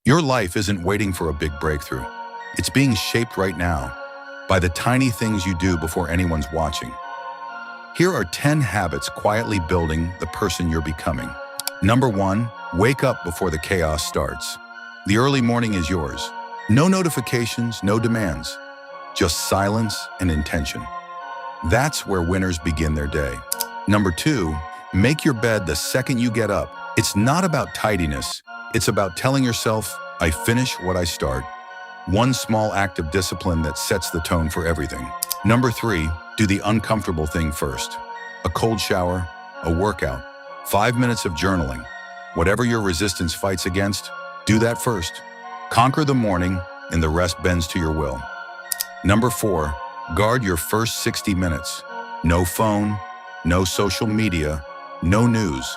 Your life isn't waiting for a big breakthrough. It's being shaped right now by the tiny things you do before anyone's watching. Here are 10 habits quietly building the person you're becoming. Number 1, wake up before the chaos starts. The early morning is yours. No notifications, no demands, just silence and intention. That's where winners begin their day. Number 2, make your bed the second you get up. It's not about tidiness. It's about telling yourself, I finish what I start. One small act of discipline that sets the tone for everything. Number 3, do the uncomfortable thing first. A cold shower, a workout, 5 minutes of journaling. Whatever your resistance fights against, do that first. Conquer the morning, and the rest bends to your will. Number 4, guard your first 60 minutes. No phone, no social media, no news.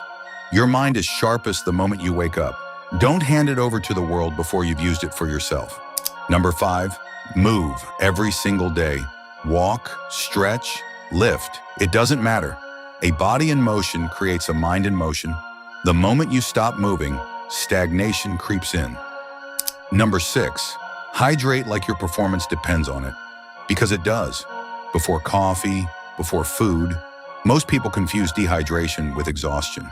Your mind is sharpest the moment you wake up. Don't hand it over to the world before you've used it for yourself. Number 5, move every single day. Walk, stretch, lift. It doesn't matter. A body in motion creates a mind in motion. The moment you stop moving, stagnation creeps in. Number 6, hydrate like your performance depends on it. Because it does. Before coffee, before food. Most people confuse dehydration with exhaustion.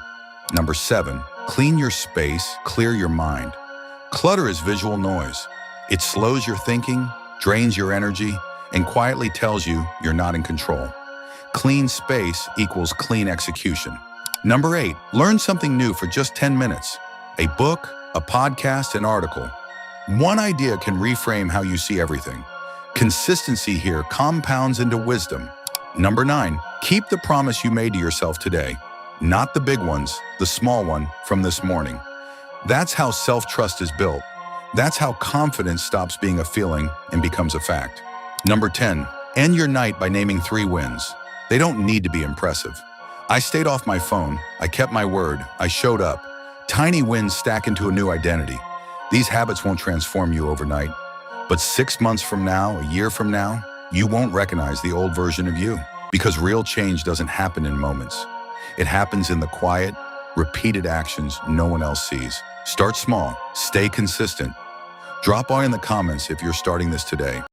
Number 7, clean your space, clear your mind. Clutter is visual noise. It slows your thinking, drains your energy, and quietly tells you you're not in control. Clean space equals clean execution. Number 8, learn something new for just 10 minutes. A book, a podcast, an article. One idea can reframe how you see everything. Consistency here compounds into wisdom. Number 9, keep the promise you made to yourself today. Not the big ones, the small one from this morning. That's how self-trust is built. That's how confidence stops being a feeling and becomes a fact. Number 10, end your night by naming 3 wins. They don't need to be impressive. I stayed off my phone, I kept my word, I showed up. Tiny wins stack into a new identity. These habits won't transform you overnight, but 6 months from now, a year from now, you won't recognize the old version of you. Because real change doesn't happen in moments. It happens in the quiet, repeated actions no one else sees. Start small, stay consistent. Drop by in the comments if you're starting this today.